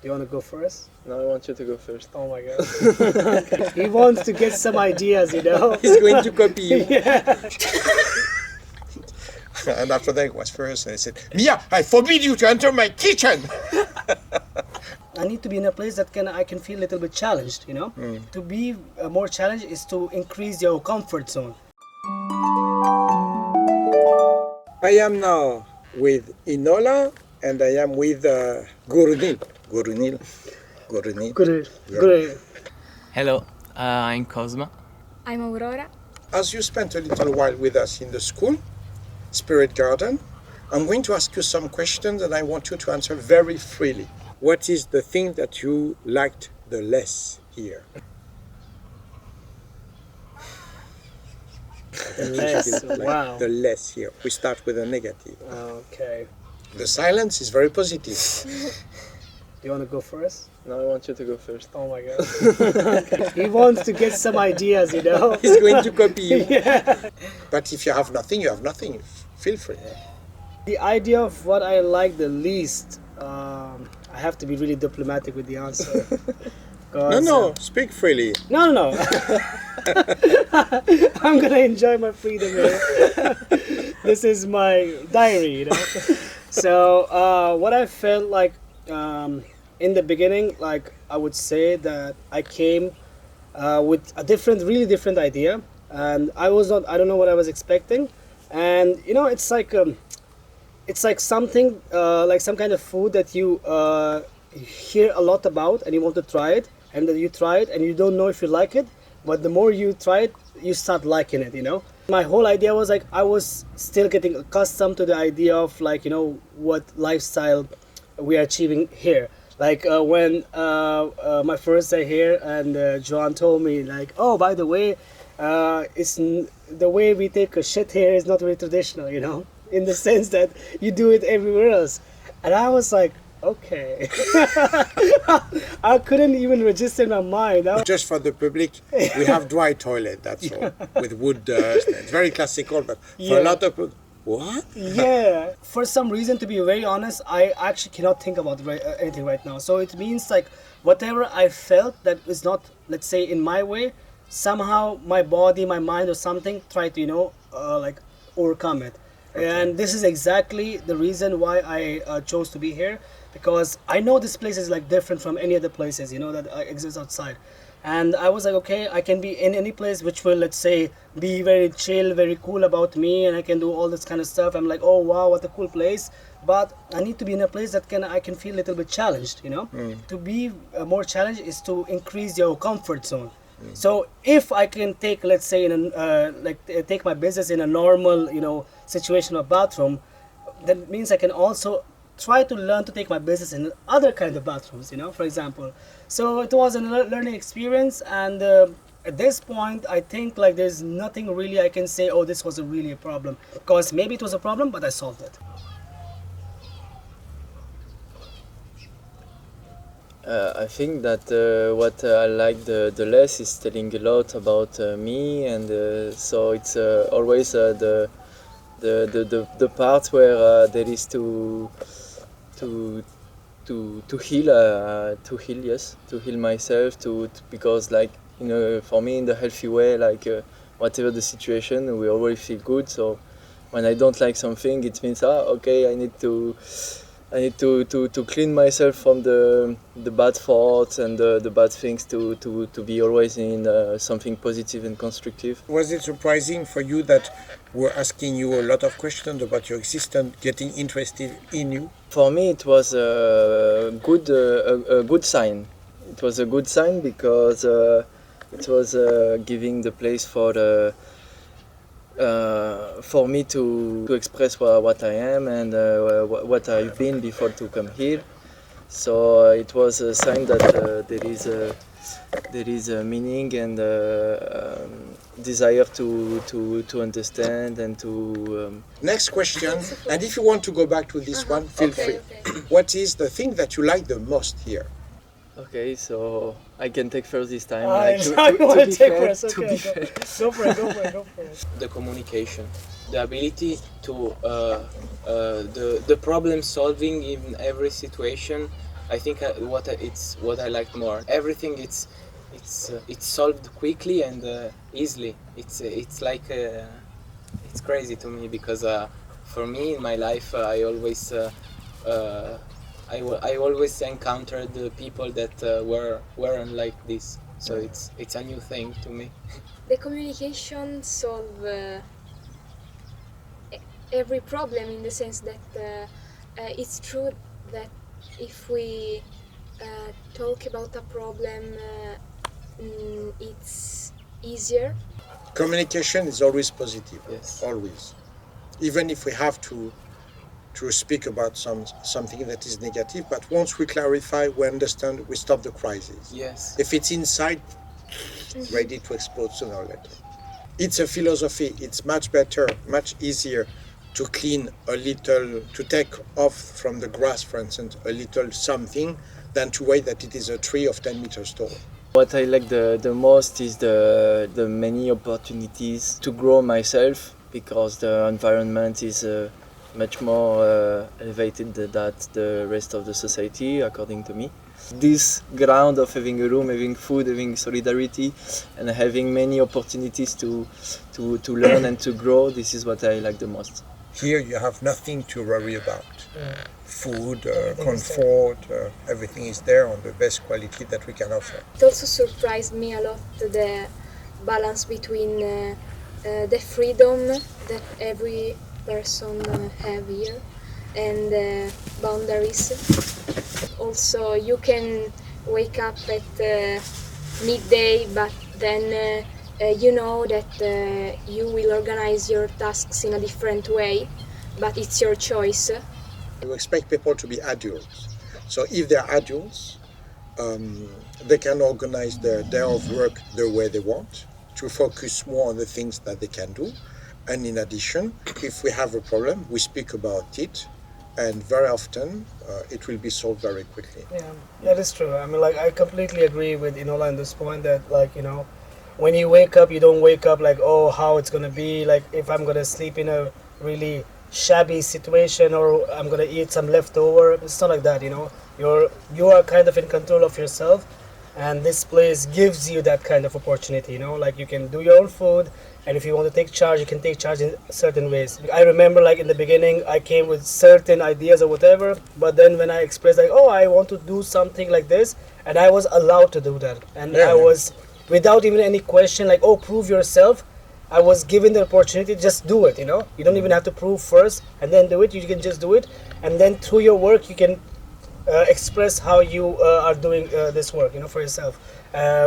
Do you want to go first? No, I want you to go first. Oh my god. He wants to get some ideas, you know? He's going to copy you. Yeah. And after that, it was first, and I said, Mia, I forbid you to enter my kitchen. I need to be in a place that I can feel a little bit challenged, you know? To be more challenged is to increase your comfort zone. I am now with Inola, and I am with Gurunil. Gurunil. Good. Yeah. Good. Hello, I'm Cosma. I'm Aurora. As you spent a little while with us in the school, Spirit Garden, I'm going to ask you some questions and I want you to answer very freely. What is the thing that you liked the less here? The less, wow. The less here. We start with a negative. Okay. The silence is very positive. Do you want to go first? No, I want you to go first. Oh my god. He wants to get some ideas, you know? He's going to copy you. Yeah. But if you have nothing, you have nothing. Feel free. The idea of what I like the least, I have to be really diplomatic with the answer. No, speak freely. No. I'm gonna enjoy my freedom here. This is my diary, you know. So what I felt like in the beginning, like I would say that I came with a really different idea, and I don't know what I was expecting, and you know, it's like something like some kind of food that you hear a lot about and you want to try it, and then you try it and you don't know if you like it, but the more you try it, you start liking it, you know. My whole idea was like I was still getting accustomed to the idea of, like, you know, what lifestyle we are achieving here. Like when my first day here, and Joan told me, like, oh, by the way, the way we take a shit here is not very traditional, you know, in the sense that you do it everywhere else. And I was like, okay. I couldn't even register in my mind. Just for the public, we have dry toilet, that's all, with wood dust. It's very classical, but for a lot of people, what? Yeah. For some reason, to be very honest, I actually cannot think about anything right now. So it means like whatever I felt that is not, let's say, in my way, somehow my body, my mind or something tried to, you know, like overcome it. Okay. And this is exactly the reason why I chose to be here, because I know this place is like different from any other places, you know, that exist outside. And I was like, okay, I can be in any place which will, let's say, be very chill, very cool about me, and I can do all this kind of stuff. I'm like, oh wow, what a cool place. But I need to be in a place that I can feel a little bit challenged, you know. To be more challenged is to increase your comfort zone. So if I can take, let's say, take my business in a normal, you know, situation or bathroom, that means I can also try to learn to take my business in other kind of bathrooms, you know, for example. So it was a learning experience, and at this point I think like there's nothing really I can say, oh, this was really a problem, because maybe it was a problem but I solved it. I think that what I like the less is telling a lot about me, and so it's always the part where there is to heal, yes, to heal myself, because, like, you know, for me in the healthy way, like whatever the situation, we always feel good. So when I don't like something, it means okay, I need to clean myself from the bad thoughts and the bad things to be always in something positive and constructive. Was it surprising for you that we're asking you a lot of questions about your existence, getting interested in you? For me, it was a good sign. It was a good sign because it was giving the place for me to express what I am and what I've been before to come here. So it was a sign that there is a meaning and desire to understand and to. Next question, and if you want to go back to this one, feel free. Okay. What is the thing that you like the most here? Okay, so I can take first this time. I want to take first. Okay, go for it. The communication, the ability to the problem solving in every situation I think it's what I like more. Everything it's solved quickly and easily. It's like it's crazy to me because for me in my life I always encountered people that weren't like this. So it's a new thing to me. The communication solve every problem in the sense that it's true that if we talk about a problem, it's easier. Communication is always positive. Yes. Always. Even if we have to speak about something that is negative, but once we clarify, we understand, we stop the crisis. Yes. If it's inside, it's ready to explode sooner or later. It's a philosophy. It's much better, much easier to clean a little, to take off from the grass, for instance, a little something, than to wait that it is a tree of 10 meters tall. What I like the most is the many opportunities to grow myself, because the environment is much more elevated than the rest of the society, according to me. This ground of having a room, having food, having solidarity, and having many opportunities to learn and to grow, this is what I like the most. Here you have nothing to worry about. Food, comfort, everything is there on the best quality that we can offer. It also surprised me a lot the balance between the freedom that every person have here and boundaries. Also, you can wake up at midday, but then you know that you will organize your tasks in a different way, but it's your choice. You expect people to be adults. So if they're adults, they can organize their day of work the way they want, to focus more on the things that they can do. And in addition, if we have a problem, we speak about it, and very often it will be solved very quickly. Yeah, that is true. I mean, like, I completely agree with Inola on this point that, like, you know, when you wake up, you don't wake up like, oh, how it's gonna be, like, if I'm gonna sleep in a really shabby situation or I'm gonna eat some leftover. It's not like that, you know. You are kind of in control of yourself, and this place gives you that kind of opportunity, you know. Like, you can do your own food, and if you want to take charge, you can take charge in certain ways. I remember, like, in the beginning, I came with certain ideas or whatever, but then when I expressed, like, oh, I want to do something like this, and I was allowed to do that, and I was, without even any question, like, oh, prove yourself, I was given the opportunity to just do it, you know. You don't even have to prove first and then do it. You can just do it, and then through your work, you can express how you are doing this work, you know, for yourself,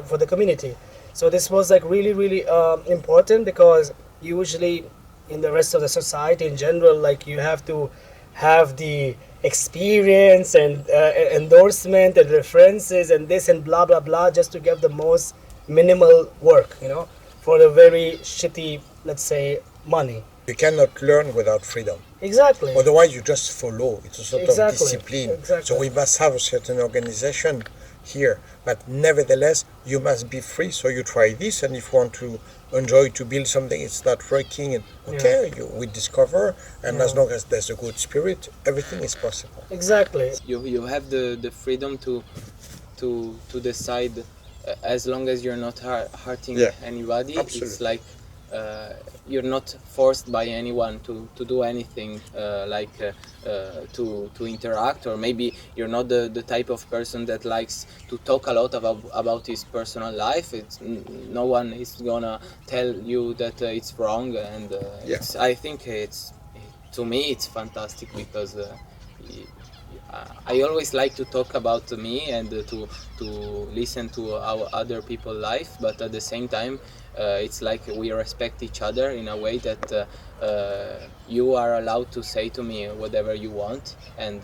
for the community. So this was, like, really, really important, because usually in the rest of the society in general, like, you have to have the experience and endorsement and references and this and blah blah blah just to get the most minimal work, you know, for a very shitty, let's say, money. You cannot learn without freedom. Exactly. Otherwise, you just follow. It's a sort of discipline. Exactly. So we must have a certain organization here. But nevertheless, you must be free. So you try this, and if you want to enjoy to build something, it's not working. And okay, we discover, and as long as there's a good spirit, everything is possible. Exactly. You have the freedom to decide, as long as you're not hurting anybody. Absolutely. It's like you're not forced by anyone to do anything, to interact, or maybe you're not the type of person that likes to talk a lot about his personal life. It's no one is gonna tell you that it's wrong, and I think to me it's fantastic, because I always like to talk about me and to listen to our other people's life, but at the same time it's like we respect each other in a way that you are allowed to say to me whatever you want, and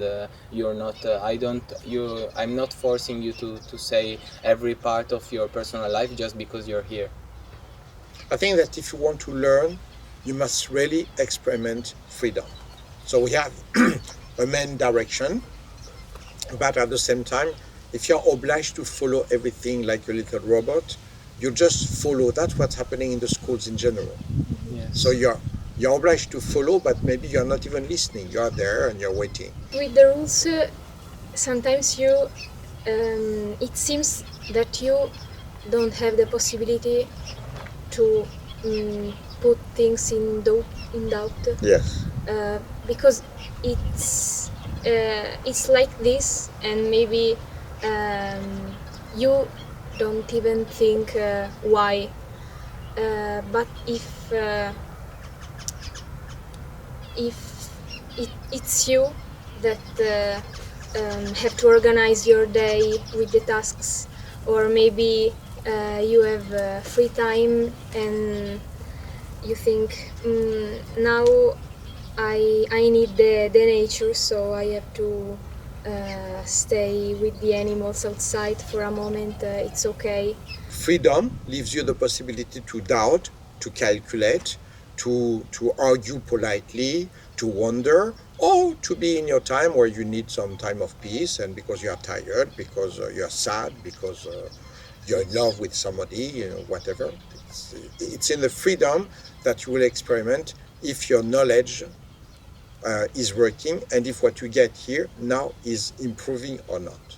you're not I'm not forcing you to say every part of your personal life just because you're here. I think that if you want to learn, you must really experiment freedom. So we have a main direction, but at the same time, if you're obliged to follow everything like a little robot, you just follow. That's what's happening in the schools in general. Yes. So you're obliged to follow, but maybe you're not even listening. You are there and you're waiting. With the rules, sometimes it seems that you don't have the possibility to put things in doubt. Yes. Because it's like this, and maybe you don't even think why. But if it's you that have to organize your day with the tasks, or maybe you have free time and you think now I need the nature, so I have to stay with the animals outside for a moment. It's okay. Freedom leaves you the possibility to doubt, to calculate, to argue politely, to wonder, or to be in your time where you need some time of peace, and because you are tired, because you're sad, because you're in love with somebody, whatever. It's in the freedom that you will experiment if your knowledge is working, and if what you get here now is improving or not.